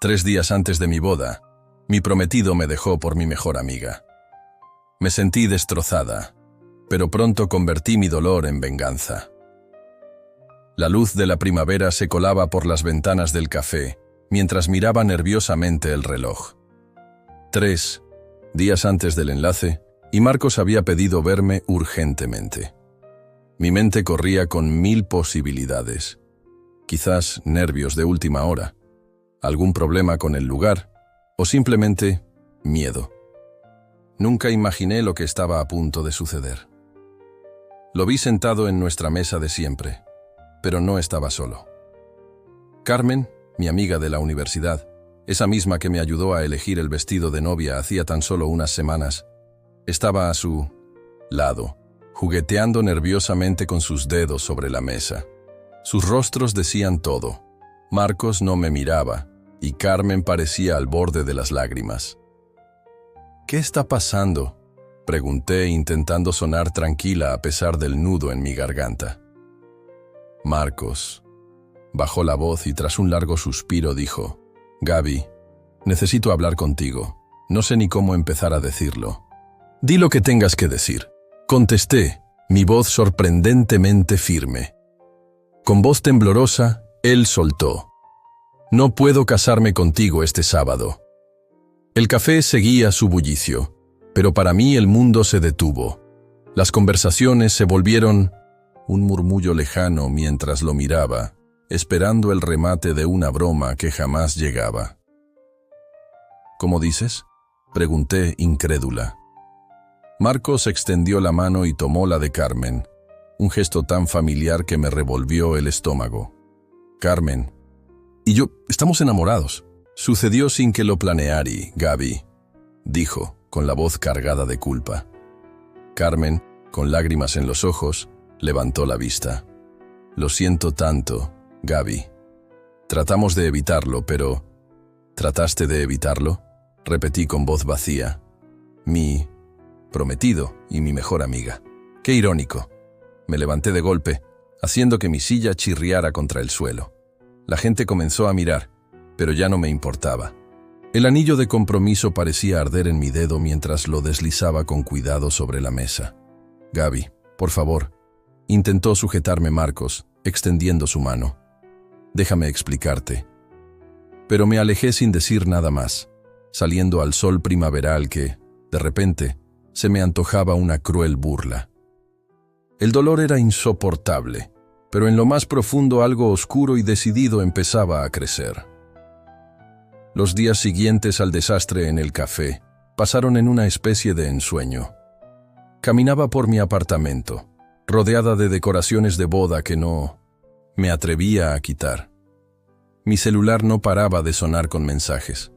3 días antes de mi boda, mi prometido me dejó por mi mejor amiga. Me sentí destrozada, pero pronto convertí mi dolor en venganza. La luz de la primavera se colaba por las ventanas del café, mientras miraba nerviosamente el reloj. 3 días antes del enlace, y Marcos había pedido verme urgentemente. Mi mente corría con 1000 posibilidades. Quizás nervios de última hora, algún problema con el lugar, o simplemente miedo. Nunca imaginé lo que estaba a punto de suceder. Lo vi sentado en nuestra mesa de siempre, pero no estaba solo. Carmen, mi amiga de la universidad, esa misma que me ayudó a elegir el vestido de novia hacía tan solo unas semanas, estaba a su lado, jugueteando nerviosamente con sus dedos sobre la mesa. Sus rostros decían todo. Marcos no me miraba, y Carmen parecía al borde de las lágrimas. ¿Qué está pasando?, pregunté, intentando sonar tranquila a pesar del nudo en mi garganta. Marcos bajó la voz y tras un largo suspiro dijo: «Gaby, necesito hablar contigo. No sé ni cómo empezar a decirlo». «Di lo que tengas que decir», contesté, mi voz sorprendentemente firme. Con voz temblorosa, él soltó: «No puedo casarme contigo este sábado». El café seguía su bullicio, pero para mí el mundo se detuvo. Las conversaciones se volvieron un murmullo lejano mientras lo miraba, esperando el remate de una broma que jamás llegaba. «¿Cómo dices?», pregunté incrédula. Marcos extendió la mano y tomó la de Carmen, un gesto tan familiar que me revolvió el estómago. «Carmen y yo estamos enamorados. Sucedió sin que lo planeara, Gaby», dijo, con la voz cargada de culpa. Carmen, con lágrimas en los ojos, levantó la vista. «Lo siento tanto, Gaby. Tratamos de evitarlo, pero...» «¿Trataste de evitarlo?», repetí con voz vacía. «Mi prometido y mi mejor amiga». «Qué irónico». Me levanté de golpe, haciendo que mi silla chirriara contra el suelo. La gente comenzó a mirar, pero ya no me importaba. El anillo de compromiso parecía arder en mi dedo mientras lo deslizaba con cuidado sobre la mesa. «Gaby, por favor», intentó sujetarme Marcos, extendiendo su mano. «Déjame explicarte». Pero me alejé sin decir nada más, saliendo al sol primaveral que, de repente, se me antojaba una cruel burla. El dolor era insoportable, pero en lo más profundo algo oscuro y decidido empezaba a crecer. Los días siguientes al desastre en el café pasaron en una especie de ensueño. Caminaba por mi apartamento, rodeada de decoraciones de boda que no me atrevía a quitar. Mi celular no paraba de sonar con mensajes.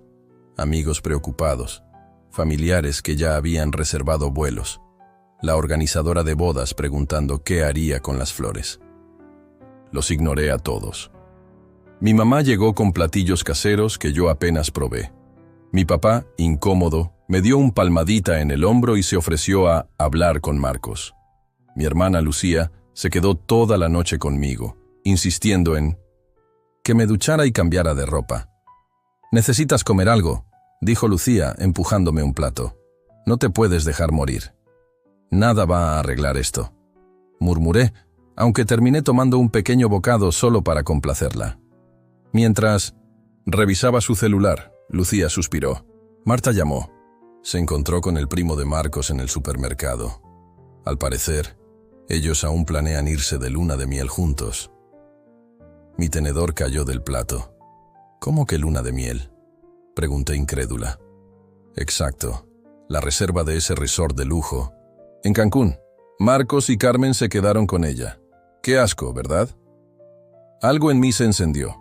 Amigos preocupados, familiares que ya habían reservado vuelos, la organizadora de bodas preguntando qué haría con las flores. Los ignoré a todos. Mi mamá llegó con platillos caseros que yo apenas probé. Mi papá, incómodo, me dio un palmadita en el hombro y se ofreció a hablar con Marcos. Mi hermana Lucía se quedó toda la noche conmigo, insistiendo en que me duchara y cambiara de ropa. «Necesitas comer algo», dijo Lucía, empujándome un plato. «No te puedes dejar morir. Nada va a arreglar esto», murmuré, aunque terminé tomando un pequeño bocado solo para complacerla. Mientras revisaba su celular, Lucía suspiró. Marta llamó. Se encontró con el primo de Marcos en el supermercado. Al parecer, ellos aún planean irse de luna de miel juntos. Mi tenedor cayó del plato. «¿Cómo que luna de miel?», pregunté incrédula. «Exacto, la reserva de ese resort de lujo. En Cancún. Marcos y Carmen se quedaron con ella. Qué asco, ¿verdad?». Algo en mí se encendió.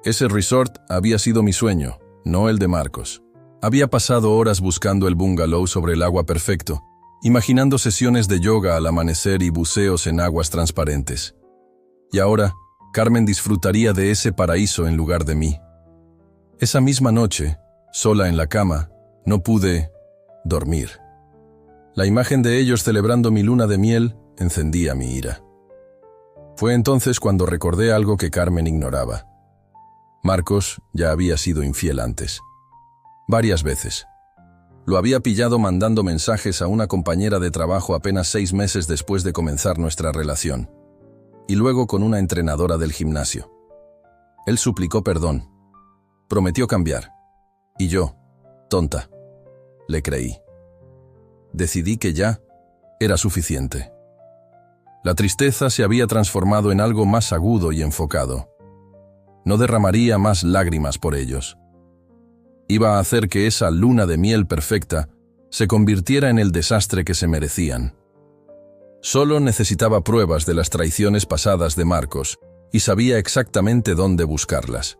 Ese resort había sido mi sueño, no el de Marcos. Había pasado horas buscando el bungalow sobre el agua perfecto, imaginando sesiones de yoga al amanecer y buceos en aguas transparentes. Y ahora, Carmen disfrutaría de ese paraíso en lugar de mí. Esa misma noche, sola en la cama, no pude dormir. La imagen de ellos celebrando mi luna de miel encendía mi ira. Fue entonces cuando recordé algo que Carmen ignoraba. Marcos ya había sido infiel antes. Varias veces. Lo había pillado mandando mensajes a una compañera de trabajo apenas 6 meses después de comenzar nuestra relación. Y luego con una entrenadora del gimnasio. Él suplicó perdón. Prometió cambiar. Y yo, tonta, le creí. Decidí que ya era suficiente. La tristeza se había transformado en algo más agudo y enfocado. No derramaría más lágrimas por ellos. Iba a hacer que esa luna de miel perfecta se convirtiera en el desastre que se merecían. Solo necesitaba pruebas de las traiciones pasadas de Marcos y sabía exactamente dónde buscarlas.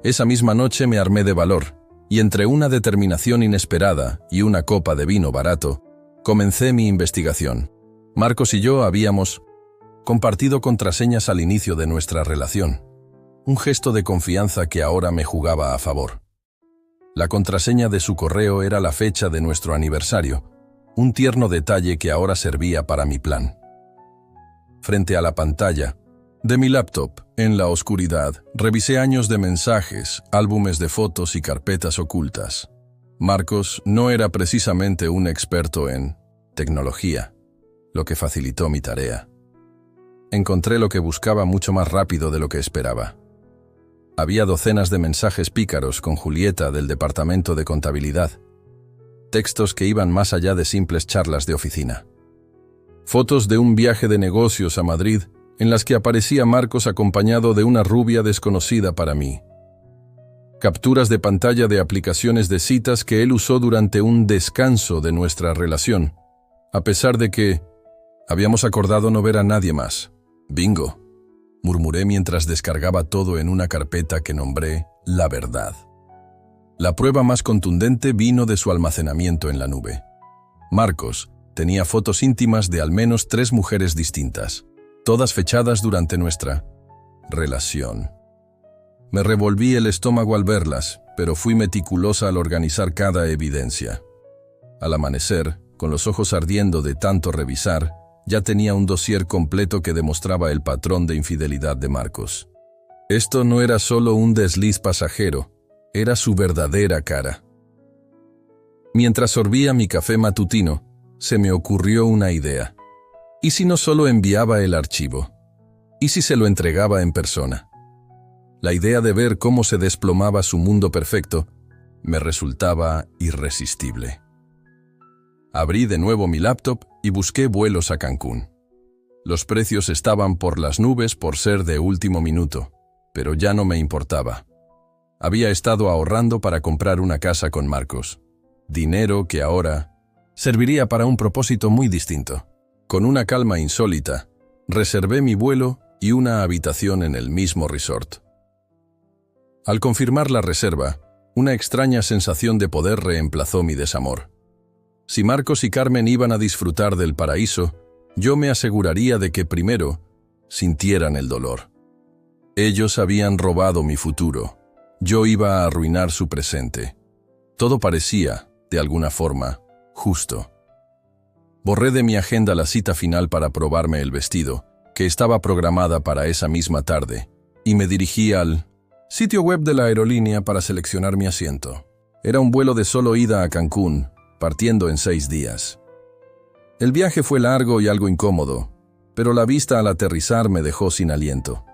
Esa misma noche me armé de valor y entre una determinación inesperada y una copa de vino barato, comencé mi investigación. Marcos y yo habíamos compartido contraseñas al inicio de nuestra relación. Un gesto de confianza que ahora me jugaba a favor. La contraseña de su correo era la fecha de nuestro aniversario, un tierno detalle que ahora servía para mi plan. Frente a la pantalla de mi laptop, en la oscuridad, revisé años de mensajes, álbumes de fotos y carpetas ocultas. Marcos no era precisamente un experto en tecnología, lo que facilitó mi tarea. Encontré lo que buscaba mucho más rápido de lo que esperaba. Había docenas de mensajes pícaros con Julieta del departamento de contabilidad. Textos que iban más allá de simples charlas de oficina. Fotos de un viaje de negocios a Madrid en las que aparecía Marcos acompañado de una rubia desconocida para mí. Capturas de pantalla de aplicaciones de citas que él usó durante un descanso de nuestra relación, a pesar de que habíamos acordado no ver a nadie más. Bingo, murmuré mientras descargaba todo en una carpeta que nombré La Verdad. La prueba más contundente vino de su almacenamiento en la nube. Marcos tenía fotos íntimas de al menos 3 mujeres distintas, todas fechadas durante nuestra relación. Me revolví el estómago al verlas, pero fui meticulosa al organizar cada evidencia. Al amanecer, con los ojos ardiendo de tanto revisar, ya tenía un dossier completo que demostraba el patrón de infidelidad de Marcos. Esto no era solo un desliz pasajero, era su verdadera cara. Mientras sorbía mi café matutino, se me ocurrió una idea. ¿Y si no solo enviaba el archivo? ¿Y si se lo entregaba en persona? La idea de ver cómo se desplomaba su mundo perfecto me resultaba irresistible. Abrí de nuevo mi laptop y busqué vuelos a Cancún. Los precios estaban por las nubes por ser de último minuto, pero ya no me importaba. Había estado ahorrando para comprar una casa con Marcos. Dinero que ahora serviría para un propósito muy distinto. Con una calma insólita, reservé mi vuelo y una habitación en el mismo resort. Al confirmar la reserva, una extraña sensación de poder reemplazó mi desamor. Si Marcos y Carmen iban a disfrutar del paraíso, yo me aseguraría de que primero sintieran el dolor. Ellos habían robado mi futuro. Yo iba a arruinar su presente. Todo parecía, de alguna forma, justo. Borré de mi agenda la cita final para probarme el vestido, que estaba programada para esa misma tarde, y me dirigí al sitio web de la aerolínea para seleccionar mi asiento. Era un vuelo de solo ida a Cancún, partiendo en 6 días. El viaje fue largo y algo incómodo, pero la vista al aterrizar me dejó sin aliento.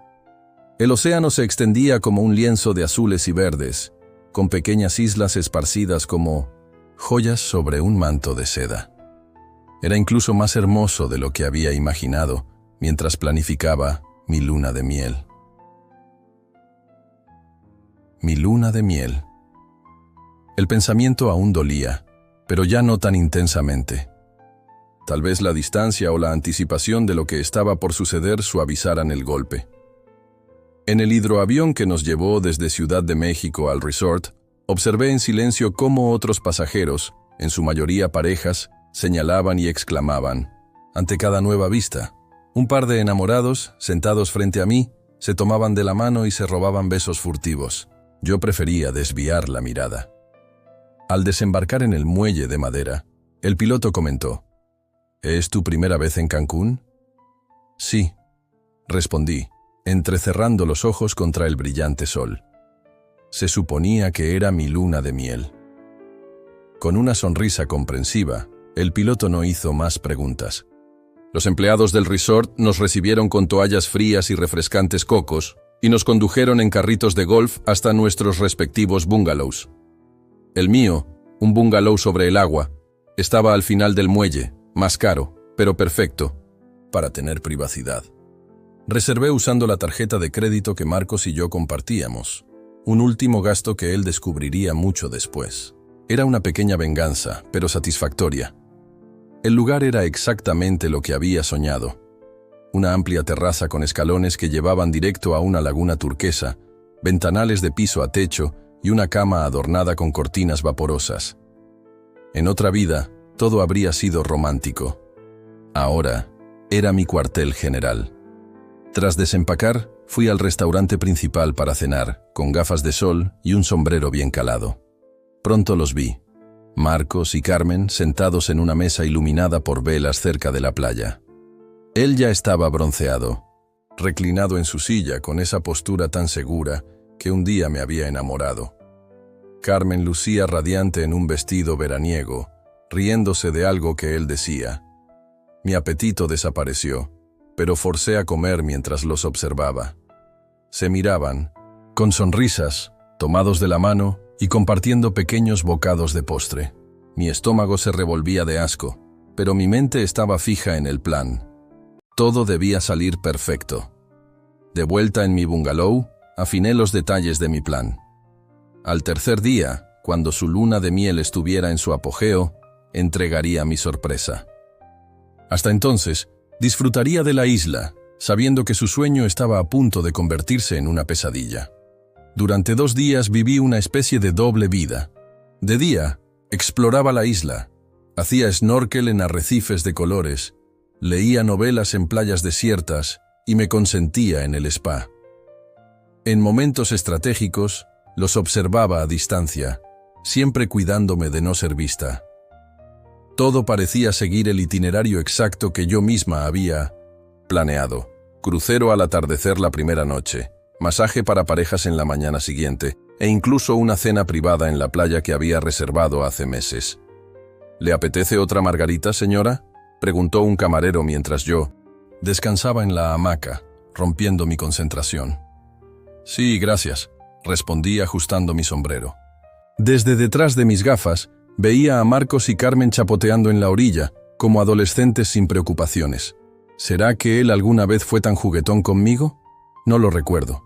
El océano se extendía como un lienzo de azules y verdes, con pequeñas islas esparcidas como joyas sobre un manto de seda. Era incluso más hermoso de lo que había imaginado mientras planificaba mi luna de miel. Mi luna de miel. El pensamiento aún dolía, pero ya no tan intensamente. Tal vez la distancia o la anticipación de lo que estaba por suceder suavizaran el golpe. En el hidroavión que nos llevó desde Ciudad de México al resort, observé en silencio cómo otros pasajeros, en su mayoría parejas, señalaban y exclamaban ante cada nueva vista. Un par de enamorados, sentados frente a mí, se tomaban de la mano y se robaban besos furtivos. Yo prefería desviar la mirada. Al desembarcar en el muelle de madera, el piloto comentó: ¿Es tu primera vez en Cancún? Sí, respondí, entrecerrando los ojos contra el brillante sol. Se suponía que era mi luna de miel. Con una sonrisa comprensiva, el piloto no hizo más preguntas. Los empleados del resort nos recibieron con toallas frías y refrescantes cocos y nos condujeron en carritos de golf hasta nuestros respectivos bungalows. El mío, un bungalow sobre el agua, estaba al final del muelle, más caro, pero perfecto, para tener privacidad. Reservé usando la tarjeta de crédito que Marcos y yo compartíamos, un último gasto que él descubriría mucho después. Era una pequeña venganza, pero satisfactoria. El lugar era exactamente lo que había soñado. Una amplia terraza con escalones que llevaban directo a una laguna turquesa, ventanales de piso a techo y una cama adornada con cortinas vaporosas. En otra vida, todo habría sido romántico. Ahora, era mi cuartel general. Tras desempacar, fui al restaurante principal para cenar, con gafas de sol y un sombrero bien calado. Pronto los vi. Marcos y Carmen sentados en una mesa iluminada por velas cerca de la playa. Él ya estaba bronceado, reclinado en su silla con esa postura tan segura que un día me había enamorado. Carmen lucía radiante en un vestido veraniego, riéndose de algo que él decía. Mi apetito desapareció, pero forcé a comer mientras los observaba. Se miraban, con sonrisas, tomados de la mano y compartiendo pequeños bocados de postre. Mi estómago se revolvía de asco, pero mi mente estaba fija en el plan. Todo debía salir perfecto. De vuelta en mi bungalow, afiné los detalles de mi plan. Al tercer día, cuando su luna de miel estuviera en su apogeo, entregaría mi sorpresa. Hasta entonces, disfrutaría de la isla, sabiendo que su sueño estaba a punto de convertirse en una pesadilla. Durante 2 días viví una especie de doble vida. De día, exploraba la isla, hacía snorkel en arrecifes de colores, leía novelas en playas desiertas y me consentía en el spa. En momentos estratégicos, los observaba a distancia, siempre cuidándome de no ser vista. Todo parecía seguir el itinerario exacto que yo misma había planeado. Crucero al atardecer la primera noche, masaje para parejas en la mañana siguiente, e incluso una cena privada en la playa que había reservado hace meses. ¿Le apetece otra margarita, señora?, preguntó un camarero mientras yo descansaba en la hamaca, rompiendo mi concentración. Sí, gracias, respondí ajustando mi sombrero. Desde detrás de mis gafas, veía a Marcos y Carmen chapoteando en la orilla, como adolescentes sin preocupaciones. ¿Será que él alguna vez fue tan juguetón conmigo? No lo recuerdo.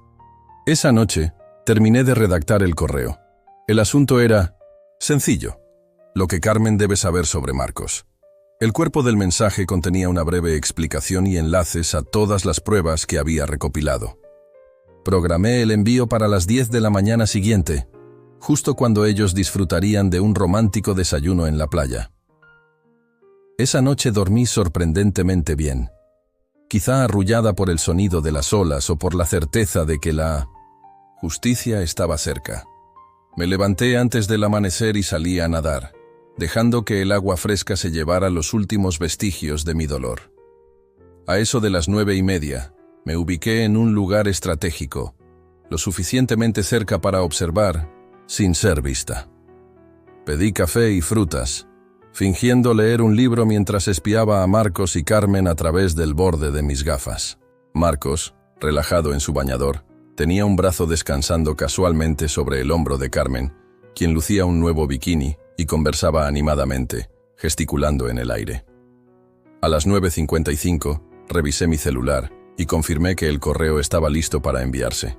Esa noche, terminé de redactar el correo. El asunto era sencillo: lo que Carmen debe saber sobre Marcos. El cuerpo del mensaje contenía una breve explicación y enlaces a todas las pruebas que había recopilado. Programé el envío para las 10 de la mañana siguiente, justo cuando ellos disfrutarían de un romántico desayuno en la playa. Esa noche dormí sorprendentemente bien, quizá arrullada por el sonido de las olas o por la certeza de que la justicia estaba cerca. Me levanté antes del amanecer y salí a nadar, dejando que el agua fresca se llevara los últimos vestigios de mi dolor. A eso de las 9:30, me ubiqué en un lugar estratégico, lo suficientemente cerca para observar, sin ser vista. Pedí café y frutas, fingiendo leer un libro mientras espiaba a Marcos y Carmen a través del borde de mis gafas. Marcos, relajado en su bañador, tenía un brazo descansando casualmente sobre el hombro de Carmen, quien lucía un nuevo bikini y conversaba animadamente, gesticulando en el aire. A las 9:55, revisé mi celular y confirmé que el correo estaba listo para enviarse.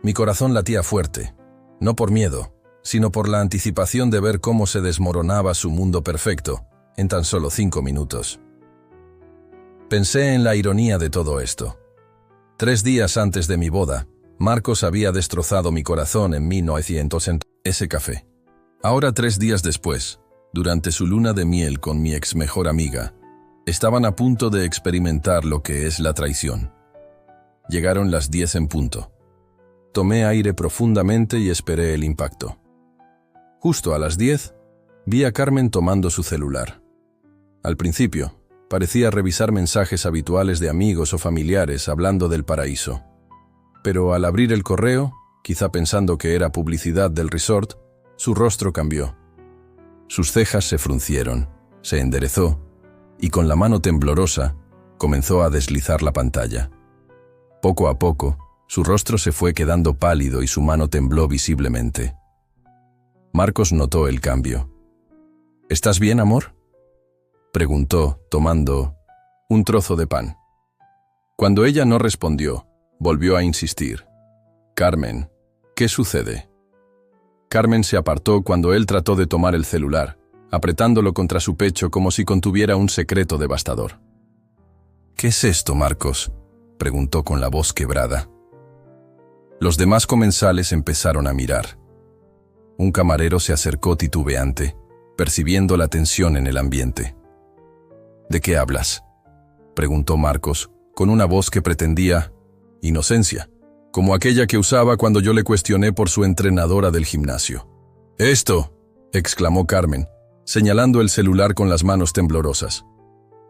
Mi corazón latía fuerte, no por miedo, sino por la anticipación de ver cómo se desmoronaba su mundo perfecto en tan solo 5 minutos. Pensé en la ironía de todo esto. 3 días antes de mi boda, Marcos había destrozado mi corazón en 1900 en ese café. Ahora 3 días después, durante su luna de miel con mi ex mejor amiga, estaban a punto de experimentar lo que es la traición. Llegaron las 10 en punto. Tomé aire profundamente y esperé el impacto. Justo a las 10, vi a Carmen tomando su celular. Al principio, parecía revisar mensajes habituales de amigos o familiares hablando del paraíso. Pero al abrir el correo, Quizá pensando que era publicidad del resort, su rostro cambió. Sus cejas se fruncieron, se enderezó y con la mano temblorosa comenzó a deslizar la pantalla. Poco a poco, su rostro se fue quedando pálido y su mano tembló visiblemente. Marcos notó el cambio. ¿Estás bien, amor?, preguntó, tomando un trozo de pan. Cuando ella no respondió, volvió a insistir. «Carmen, ¿qué sucede?». Carmen se apartó cuando él trató de tomar el celular, apretándolo contra su pecho como si contuviera un secreto devastador. «¿Qué es esto, Marcos?», preguntó con la voz quebrada. Los demás comensales empezaron a mirar. Un camarero se acercó titubeante, percibiendo la tensión en el ambiente. «¿De qué hablas?», preguntó Marcos, con una voz que pretendía inocencia, como aquella que usaba cuando yo le cuestioné por su entrenadora del gimnasio. «Esto», exclamó Carmen, señalando el celular con las manos temblorosas.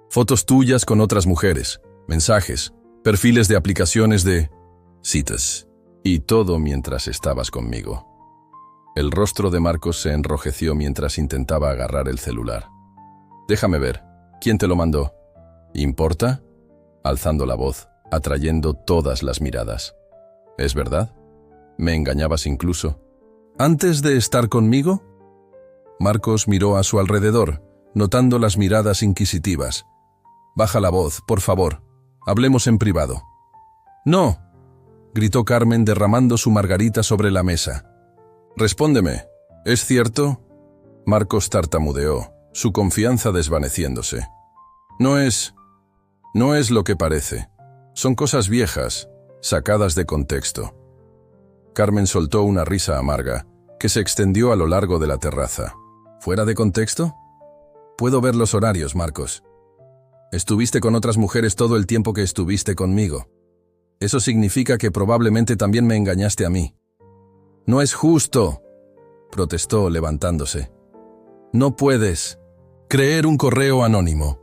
«Fotos tuyas con otras mujeres, mensajes, perfiles de aplicaciones de citas, y todo mientras estabas conmigo». El rostro de Marcos se enrojeció mientras intentaba agarrar el celular. «Déjame ver. ¿Quién te lo mandó?». «¿Importa?», alzando la voz, atrayendo todas las miradas. «¿Es verdad? ¿Me engañabas incluso antes de estar conmigo?». Marcos miró a su alrededor, notando las miradas inquisitivas. «Baja la voz, por favor. Hablemos en privado». «No», gritó Carmen derramando su margarita sobre la mesa. «Respóndeme, ¿es cierto?». Marcos tartamudeó, su confianza desvaneciéndose. No es lo que parece. Son cosas viejas, sacadas de contexto». Carmen soltó una risa amarga, que se extendió a lo largo de la terraza. «¿Fuera de contexto?». «Puedo ver los horarios, Marcos. Estuviste con otras mujeres todo el tiempo que estuviste conmigo. Eso significa que probablemente también me engañaste a mí». «No es justo», protestó levantándose. «No puedes creer un correo anónimo.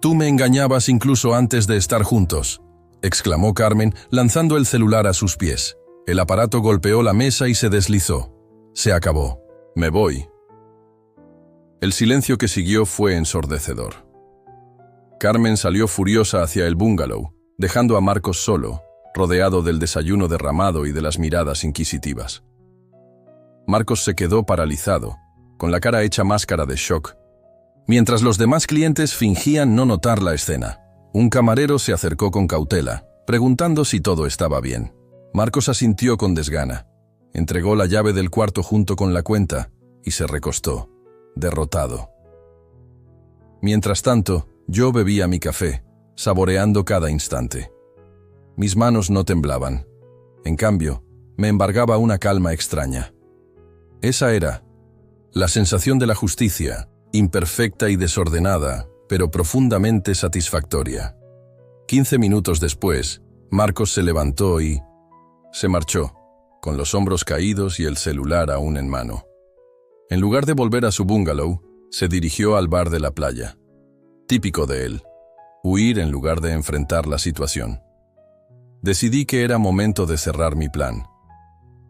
Tú me engañabas incluso antes de estar juntos», exclamó Carmen, lanzando el celular a sus pies. El aparato golpeó la mesa y se deslizó. «Se acabó. Me voy». El silencio que siguió fue ensordecedor. Carmen salió furiosa hacia el bungalow, dejando a Marcos solo, rodeado del desayuno derramado y de las miradas inquisitivas. Marcos se quedó paralizado, con la cara hecha máscara de shock, mientras los demás clientes fingían no notar la escena. Un camarero se acercó con cautela, preguntando si todo estaba bien. Marcos asintió con desgana, entregó la llave del cuarto junto con la cuenta y se recostó, derrotado. Mientras tanto, yo bebía mi café, saboreando cada instante. Mis manos no temblaban. En cambio, me embargaba una calma extraña. Esa era la sensación de la justicia, imperfecta y desordenada, pero profundamente satisfactoria. 15 minutos después, Marcos se levantó y se marchó, con los hombros caídos y el celular aún en mano. En lugar de volver a su bungalow, se dirigió al bar de la playa. Típico de él, huir en lugar de enfrentar la situación. Decidí que era momento de cerrar mi plan.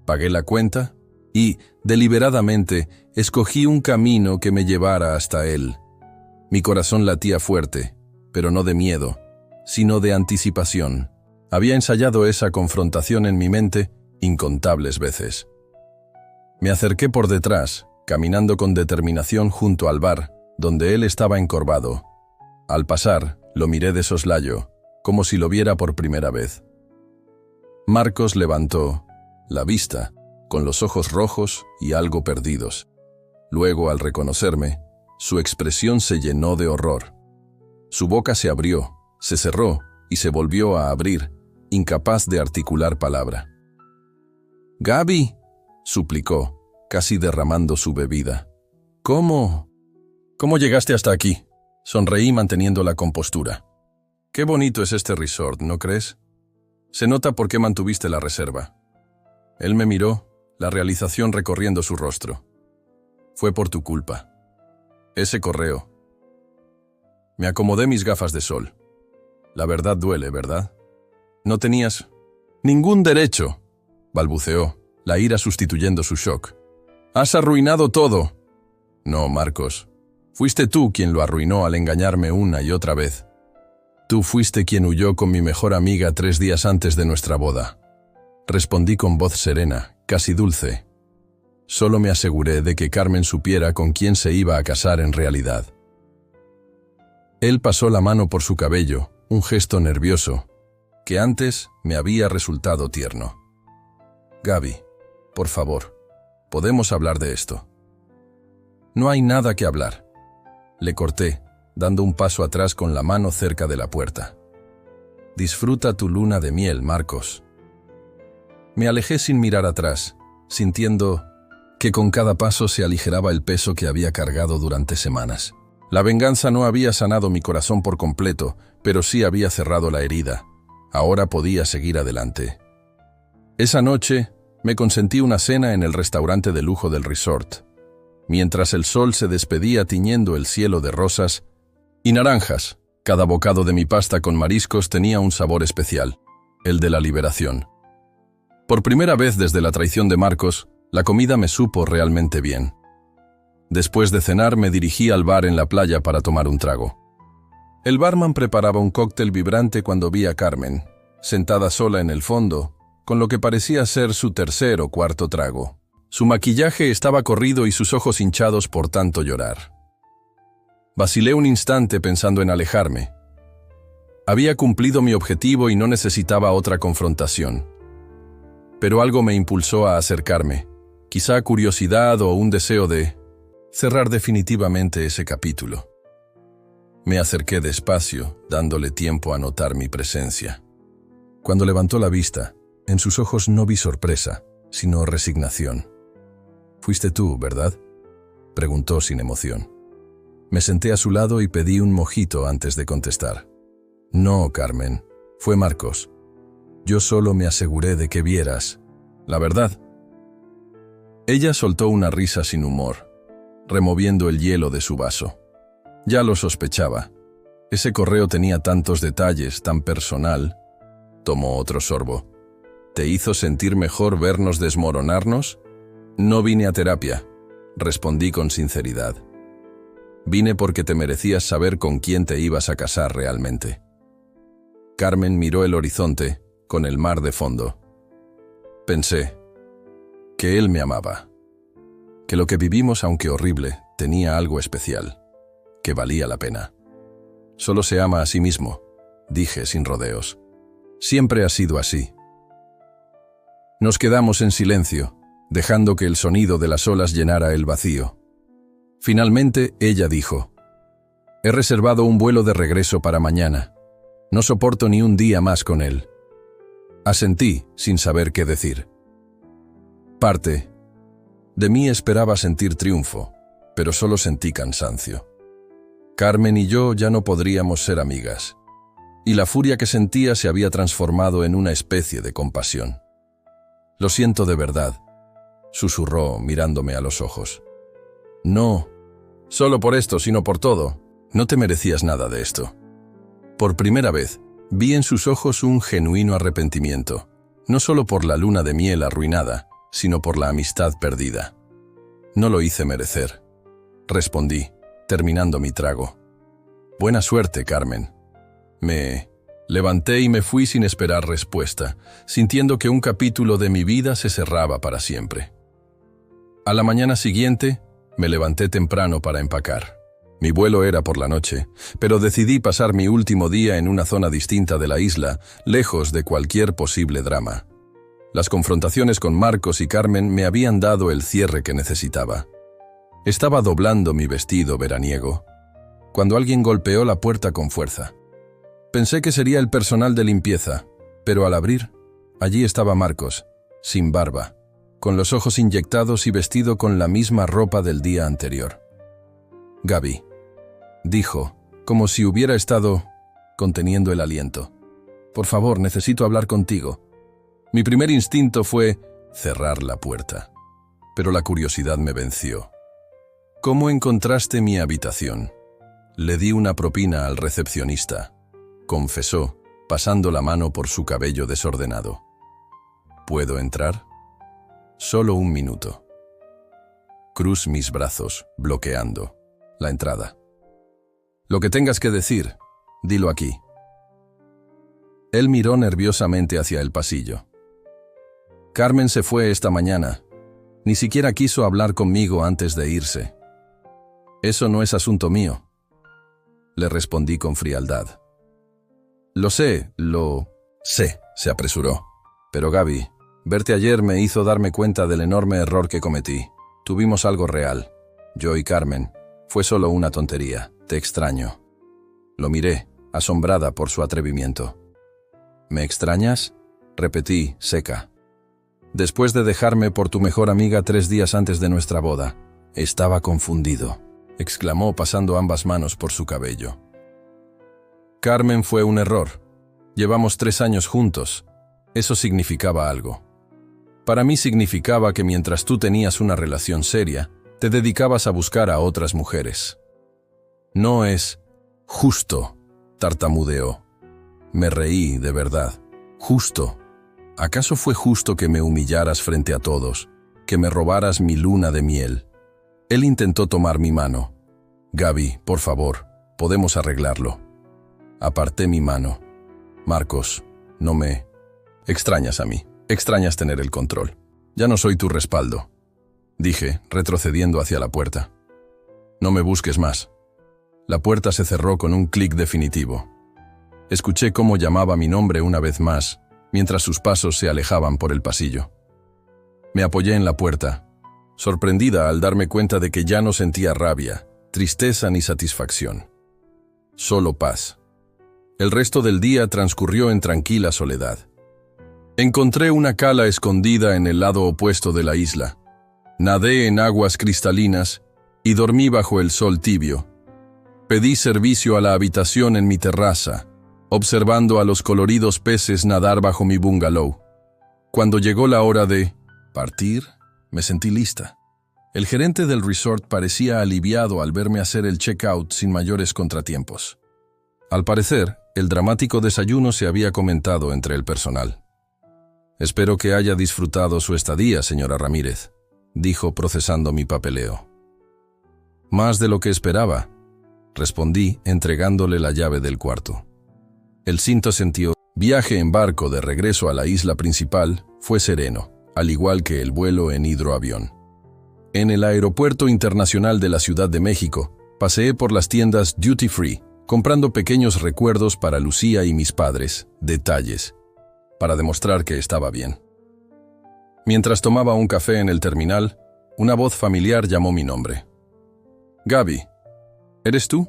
Pagué la cuenta y, deliberadamente, escogí un camino que me llevara hasta él. Mi corazón latía fuerte, pero no de miedo, sino de anticipación. Había ensayado esa confrontación en mi mente incontables veces. Me acerqué por detrás, caminando con determinación junto al bar, donde él estaba encorvado. Al pasar, lo miré de soslayo, como si lo viera por primera vez. Marcos levantó la vista, con los ojos rojos y algo perdidos. Luego, al reconocerme, su expresión se llenó de horror. Su boca se abrió, se cerró y se volvió a abrir, incapaz de articular palabra. «Gaby», suplicó, casi derramando su bebida. «¿Cómo llegaste hasta aquí?». Sonreí manteniendo la compostura. «Qué bonito es este resort, ¿no crees? Se nota por qué mantuviste la reserva». Él me miró, la realización recorriendo su rostro. «Fue por tu culpa. Ese correo». Me acomodé mis gafas de sol. «La verdad duele, ¿verdad? No tenías ningún derecho», balbuceó, la ira sustituyendo su shock. «¡Has arruinado todo!». «No, Marcos. Fuiste tú quien lo arruinó al engañarme una y otra vez. Tú fuiste quien huyó con mi mejor amiga 3 días antes de nuestra boda». Respondí con voz serena, casi dulce. Solo me aseguré de que Carmen supiera con quién se iba a casar en realidad. Él pasó la mano por su cabello, un gesto nervioso, que antes me había resultado tierno. «Gaby, por favor, podemos hablar de esto». «No hay nada que hablar», le corté, dando un paso atrás con la mano cerca de la puerta. «Disfruta tu luna de miel, Marcos». Me alejé sin mirar atrás, sintiendo que con cada paso se aligeraba el peso que había cargado durante semanas. La venganza no había sanado mi corazón por completo, pero sí había cerrado la herida. Ahora podía seguir adelante. Esa noche me consentí una cena en el restaurante de lujo del resort, mientras el sol se despedía tiñendo el cielo de rosas y naranjas. Cada bocado de mi pasta con mariscos tenía un sabor especial, el de la liberación. Por primera vez desde la traición de Marcos, la comida me supo realmente bien. Después de cenar me dirigí al bar en la playa para tomar un trago. El barman preparaba un cóctel vibrante cuando vi a Carmen, sentada sola en el fondo, con lo que parecía ser su 3er o 4.º trago. Su maquillaje estaba corrido y sus ojos hinchados por tanto llorar. Vacilé un instante pensando en alejarme. Había cumplido mi objetivo y no necesitaba otra confrontación. Pero algo me impulsó a acercarme, quizá curiosidad o un deseo de cerrar definitivamente ese capítulo. Me acerqué despacio, dándole tiempo a notar mi presencia. Cuando levantó la vista, en sus ojos no vi sorpresa, sino resignación. «Fuiste tú, ¿verdad?», preguntó sin emoción. Me senté a su lado y pedí un mojito antes de contestar. «No, Carmen, fue Marcos. Yo solo me aseguré de que vieras la verdad». Ella soltó una risa sin humor, removiendo el hielo de su vaso. Ya lo sospechaba. Ese correo tenía tantos detalles, tan personal. Tomó otro sorbo. «¿Te hizo sentir mejor vernos desmoronarnos?». «No vine a terapia», respondí con sinceridad. «Vine porque te merecías saber con quién te ibas a casar realmente». Carmen miró el horizonte, con el mar de fondo. Pensé que él me amaba, que lo que vivimos, aunque horrible, tenía algo especial, que valía la pena. «Solo se ama a sí mismo», dije sin rodeos. «Siempre ha sido así». Nos quedamos en silencio, dejando que el sonido de las olas llenara el vacío. Finalmente, ella dijo: «He reservado un vuelo de regreso para mañana. No soporto ni un día más con él». Asentí, sin saber qué decir. Parte de mí esperaba sentir triunfo, pero solo sentí cansancio. Carmen y yo ya no podríamos ser amigas, y la furia que sentía se había transformado en una especie de compasión. «Lo siento de verdad», susurró mirándome a los ojos. «No, solo por esto, sino por todo. No te merecías nada de esto». Por primera vez, vi en sus ojos un genuino arrepentimiento, no solo por la luna de miel arruinada, sino por la amistad perdida. «No lo hice merecer», respondí, terminando mi trago. «Buena suerte, Carmen». Me levanté y me fui sin esperar respuesta, sintiendo que un capítulo de mi vida se cerraba para siempre. A la mañana siguiente, me levanté temprano para empacar. Mi vuelo era por la noche, pero decidí pasar mi último día en una zona distinta de la isla, lejos de cualquier posible drama. Las confrontaciones con Marcos y Carmen me habían dado el cierre que necesitaba. Estaba doblando mi vestido veraniego, cuando alguien golpeó la puerta con fuerza. Pensé que sería el personal de limpieza, pero al abrir, allí estaba Marcos, sin barba, con los ojos inyectados y vestido con la misma ropa del día anterior. «Gaby», dijo, como si hubiera estado conteniendo el aliento. «Por favor, necesito hablar contigo». Mi primer instinto fue cerrar la puerta, pero la curiosidad me venció. «¿Cómo encontraste mi habitación?». Le di una propina al recepcionista, confesó, pasando la mano por su cabello desordenado. «¿Puedo entrar?». Solo un minuto. Cruz mis brazos, bloqueando la entrada. Lo que tengas que decir, dilo aquí. Él miró nerviosamente hacia el pasillo. Carmen se fue esta mañana. Ni siquiera quiso hablar conmigo antes de irse. Eso no es asunto mío. Le respondí con frialdad. Lo sé, se apresuró. Pero Gaby, verte ayer me hizo darme cuenta del enorme error que cometí. Tuvimos algo real. Yo y Carmen. Fue solo una tontería. Te extraño. Lo miré, asombrada por su atrevimiento. ¿Me extrañas? Repetí, seca. Después de dejarme por tu mejor amiga 3 días antes de nuestra boda. Estaba confundido, exclamó pasando ambas manos por su cabello. Carmen fue un error. Llevamos 3 años juntos. Eso significaba algo. Para mí significaba que mientras tú tenías una relación seria, te dedicabas a buscar a otras mujeres. No es justo, tartamudeó. Me reí, de verdad. Justo. ¿Acaso fue justo que me humillaras frente a todos, que me robaras mi luna de miel? Él intentó tomar mi mano. Gaby, por favor, podemos arreglarlo. Aparté mi mano. Marcos, no me extrañas a mí. Extrañas tener el control. Ya no soy tu respaldo, dije, retrocediendo hacia la puerta. No me busques más. La puerta se cerró con un clic definitivo. Escuché cómo llamaba mi nombre una vez más, mientras sus pasos se alejaban por el pasillo. Me apoyé en la puerta, sorprendida al darme cuenta de que ya no sentía rabia, tristeza ni satisfacción. Solo paz. El resto del día transcurrió en tranquila soledad. Encontré una cala escondida en el lado opuesto de la isla. Nadé en aguas cristalinas y dormí bajo el sol tibio. Pedí servicio a la habitación en mi terraza, observando a los coloridos peces nadar bajo mi bungalow. Cuando llegó la hora de partir, me sentí lista. El gerente del resort parecía aliviado al verme hacer el check-out sin mayores contratiempos. Al parecer, el dramático desayuno se había comentado entre el personal. Espero que haya disfrutado su estadía, señora Ramírez, dijo procesando mi papeleo. Más de lo que esperaba, respondí entregándole la llave del cuarto. El cinto sentió. Viaje en barco de regreso a la isla principal fue sereno, al igual que el vuelo en hidroavión. En el Aeropuerto Internacional de la Ciudad de México, paseé por las tiendas Duty Free, comprando pequeños recuerdos para Lucía y mis padres, detalles, para demostrar que estaba bien. Mientras tomaba un café en el terminal, una voz familiar llamó mi nombre. Gaby, ¿eres tú?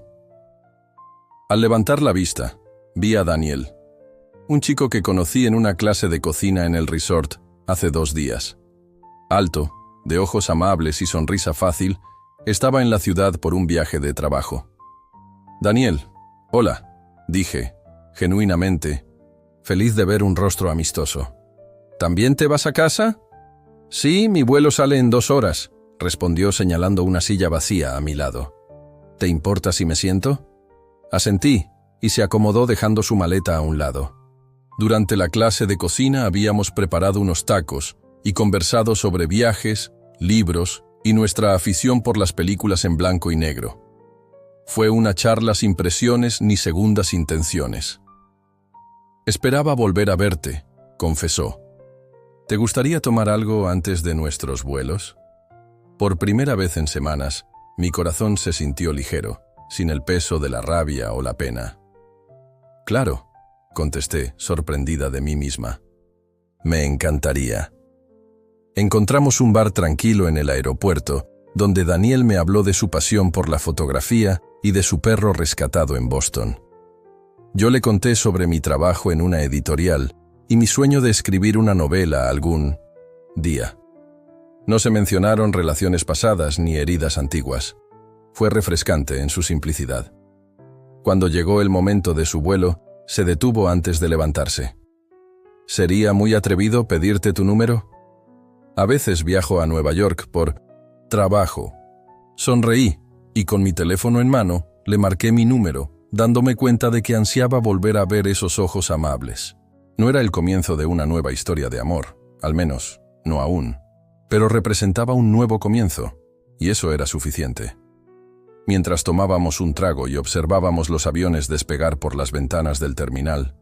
Al levantar la vista, vi a Daniel, un chico que conocí en una clase de cocina en el resort hace 2 días. Alto, de ojos amables y sonrisa fácil, estaba en la ciudad por un viaje de trabajo. Daniel, hola, dije, genuinamente, feliz de ver un rostro amistoso. ¿También te vas a casa? Sí, mi vuelo sale en 2 horas, respondió señalando una silla vacía a mi lado. ¿Te importa si me siento? Asentí, y se acomodó dejando su maleta a un lado. Durante la clase de cocina habíamos preparado unos tacos y conversado sobre viajes, libros y nuestra afición por las películas en blanco y negro. Fue una charla sin presiones ni segundas intenciones. Esperaba volver a verte, confesó. ¿Te gustaría tomar algo antes de nuestros vuelos? Por primera vez en semanas, mi corazón se sintió ligero, sin el peso de la rabia o la pena. Claro, contesté, sorprendida de mí misma. Me encantaría. Encontramos un bar tranquilo en el aeropuerto, donde Daniel me habló de su pasión por la fotografía y de su perro rescatado en Boston. Yo le conté sobre mi trabajo en una editorial y mi sueño de escribir una novela algún día. No se mencionaron relaciones pasadas ni heridas antiguas. Fue refrescante en su simplicidad. Cuando llegó el momento de su vuelo, se detuvo antes de levantarse. ¿Sería muy atrevido pedirte tu número? A veces viajo a Nueva York por trabajo. Sonreí y con mi teléfono en mano le marqué mi número, dándome cuenta de que ansiaba volver a ver esos ojos amables. No era el comienzo de una nueva historia de amor, al menos, no aún. pero representaba un nuevo comienzo, y eso era suficiente. Mientras tomábamos un trago y observábamos los aviones despegar por las ventanas del terminal,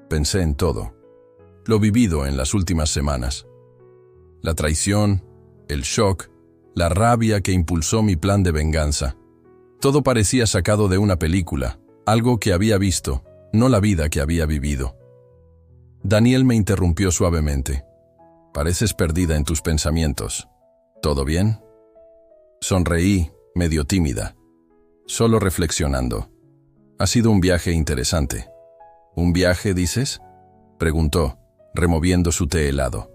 pensé en todo, lo vivido en las últimas semanas. La traición, el shock, la rabia que impulsó mi plan de venganza. Todo parecía sacado de una película, algo que había visto, no la vida que había vivido. Daniel me interrumpió suavemente. Pareces perdida en tus pensamientos. ¿Todo bien? Sonreí, medio tímida, solo reflexionando. Ha sido un viaje interesante. ¿Un viaje, dices?, preguntó, removiendo su té helado.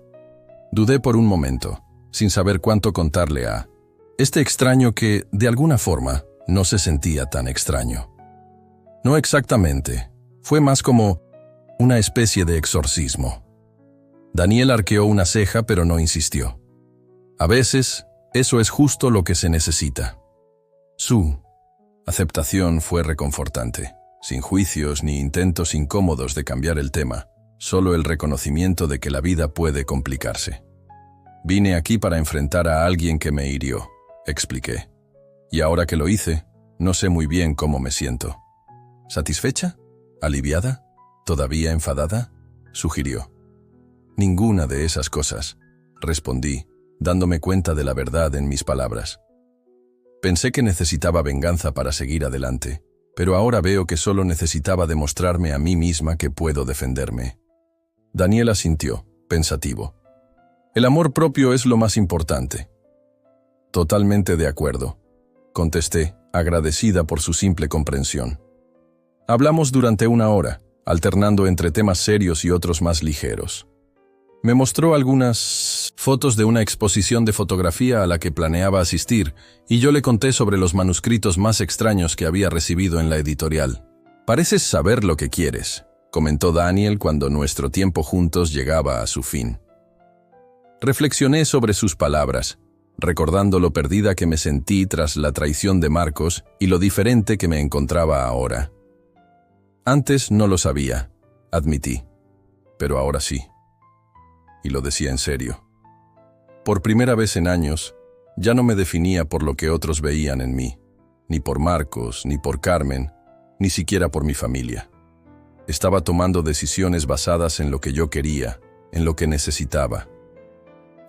Dudé por un momento, sin saber cuánto contarle a este extraño que, de alguna forma, no se sentía tan extraño. No exactamente, fue más como una especie de exorcismo. Daniel arqueó una ceja, pero no insistió. A veces, eso es justo lo que se necesita. Su aceptación fue reconfortante, sin juicios ni intentos incómodos de cambiar el tema, solo el reconocimiento de que la vida puede complicarse. Vine aquí para enfrentar a alguien que me hirió, expliqué. Y ahora que lo hice, no sé muy bien cómo me siento. ¿Satisfecha? ¿Aliviada? ¿Todavía enfadada?, sugirió. Ninguna de esas cosas, respondí, dándome cuenta de la verdad en mis palabras. Pensé que necesitaba venganza para seguir adelante, pero ahora veo que solo necesitaba demostrarme a mí misma que puedo defenderme. Daniel asintió, pensativo. El amor propio es lo más importante. Totalmente de acuerdo, contesté, agradecida por su simple comprensión. Hablamos durante 1 hora, alternando entre temas serios y otros más ligeros. Me mostró algunas fotos de una exposición de fotografía a la que planeaba asistir, y yo le conté sobre los manuscritos más extraños que había recibido en la editorial. «Pareces saber lo que quieres», comentó Daniel cuando nuestro tiempo juntos llegaba a su fin. Reflexioné sobre sus palabras, recordando lo perdida que me sentí tras la traición de Marcos y lo diferente que me encontraba ahora. Antes no lo sabía, admití, pero ahora sí. Y lo decía en serio. Por primera vez en años, ya no me definía por lo que otros veían en mí, ni por Marcos, ni por Carmen, ni siquiera por mi familia. Estaba tomando decisiones basadas en lo que yo quería, en lo que necesitaba.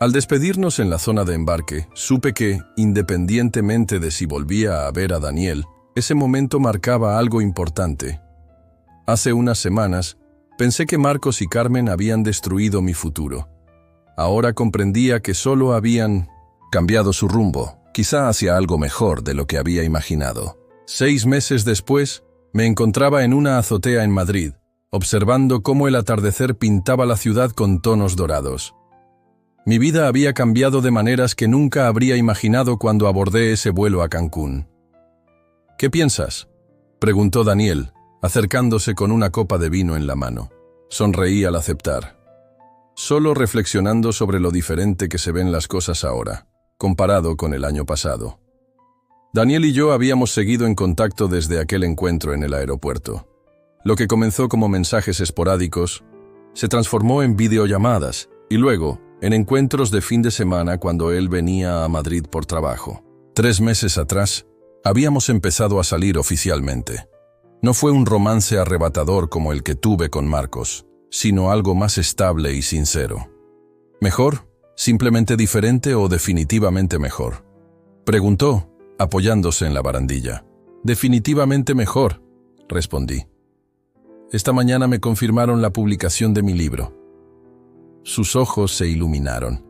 Al despedirnos en la zona de embarque, supe que, independientemente de si volvía a ver a Daniel, ese momento marcaba algo importante. Hace unas semanas, pensé que Marcos y Carmen habían destruido mi futuro. Ahora comprendía que solo habían cambiado su rumbo, quizá hacia algo mejor de lo que había imaginado. 6 meses después, me encontraba en una azotea en Madrid, observando cómo el atardecer pintaba la ciudad con tonos dorados. Mi vida había cambiado de maneras que nunca habría imaginado cuando abordé ese vuelo a Cancún. «¿Qué piensas?», preguntó Daniel, acercándose con una copa de vino en la mano. Sonreí al aceptar. Solo reflexionando sobre lo diferente que se ven las cosas ahora, comparado con el año pasado. Daniel y yo habíamos seguido en contacto desde aquel encuentro en el aeropuerto. Lo que comenzó como mensajes esporádicos se transformó en videollamadas y luego en encuentros de fin de semana cuando él venía a Madrid por trabajo. 3 meses atrás, habíamos empezado a salir oficialmente. No fue un romance arrebatador como el que tuve con Marcos, sino algo más estable y sincero. ¿Mejor? ¿Simplemente diferente o definitivamente mejor?, preguntó, apoyándose en la barandilla. «Definitivamente mejor», respondí. «Esta mañana me confirmaron la publicación de mi libro». Sus ojos se iluminaron.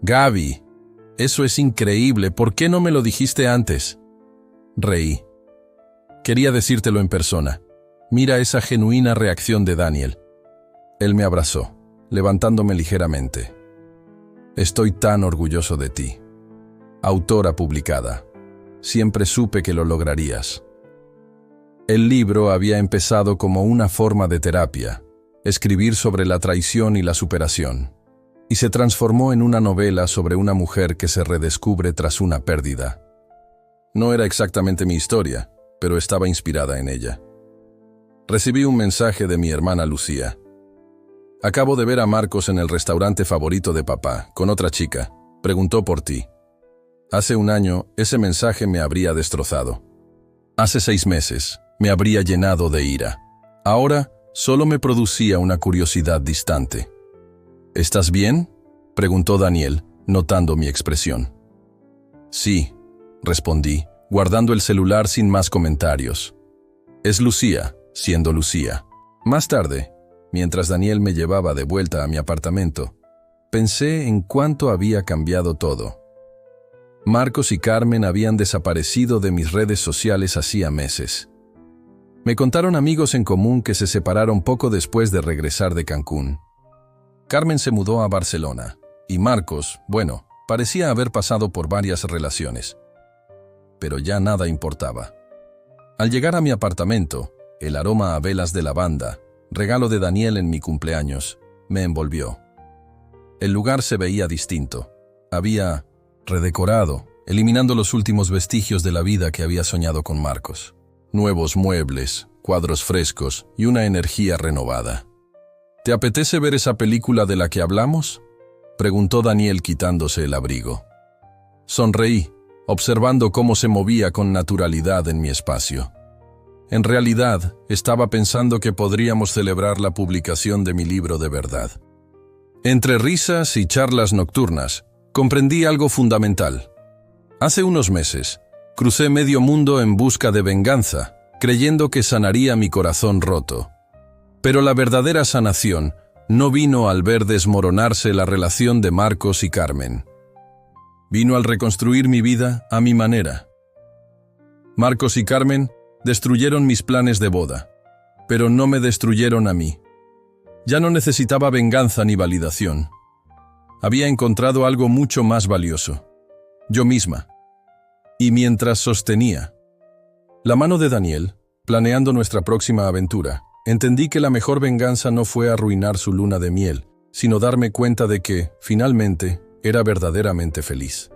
«Gaby, eso es increíble, ¿por qué no me lo dijiste antes?». Reí. «Quería decírtelo en persona. Mira esa genuina reacción de Daniel». Él me abrazó, levantándome ligeramente. «Estoy tan orgulloso de ti. Autora publicada. Siempre supe que lo lograrías». El libro había empezado como una forma de terapia, escribir sobre la traición y la superación, y se transformó en una novela sobre una mujer que se redescubre tras una pérdida. No era exactamente mi historia, pero estaba inspirada en ella. Recibí un mensaje de mi hermana Lucía. «Acabo de ver a Marcos en el restaurante favorito de papá, con otra chica. Preguntó por ti. Hace un año, ese mensaje me habría destrozado. Hace 6 meses, me habría llenado de ira. Ahora, solo me producía una curiosidad distante. ¿Estás bien?, preguntó Daniel, notando mi expresión. Sí, respondí, guardando el celular sin más comentarios. Es Lucía, siendo Lucía. Más tarde, mientras Daniel me llevaba de vuelta a mi apartamento, pensé en cuánto había cambiado todo. Marcos y Carmen habían desaparecido de mis redes sociales hacía meses. Me contaron amigos en común que se separaron poco después de regresar de Cancún. Carmen se mudó a Barcelona, y Marcos, bueno, parecía haber pasado por varias relaciones. Pero ya nada importaba. Al llegar a mi apartamento, el aroma a velas de lavanda, regalo de Daniel en mi cumpleaños, me envolvió. El lugar se veía distinto. Había redecorado, eliminando los últimos vestigios de la vida que había soñado con Marcos. Nuevos muebles, cuadros frescos y una energía renovada. ¿Te apetece ver esa película de la que hablamos?, preguntó Daniel quitándose el abrigo. Sonreí, observando cómo se movía con naturalidad en mi espacio. En realidad, estaba pensando que podríamos celebrar la publicación de mi libro de verdad. Entre risas y charlas nocturnas, comprendí algo fundamental. Hace unos meses, crucé medio mundo en busca de venganza, creyendo que sanaría mi corazón roto. Pero la verdadera sanación no vino al ver desmoronarse la relación de Marcos y Carmen. Vino al reconstruir mi vida a mi manera. Marcos y Carmen destruyeron mis planes de boda, pero no me destruyeron a mí. Ya no necesitaba venganza ni validación. Había encontrado algo mucho más valioso: yo misma. Y mientras sostenía la mano de Daniel, planeando nuestra próxima aventura, entendí que la mejor venganza no fue arruinar su luna de miel, sino darme cuenta de que, finalmente, era verdaderamente feliz.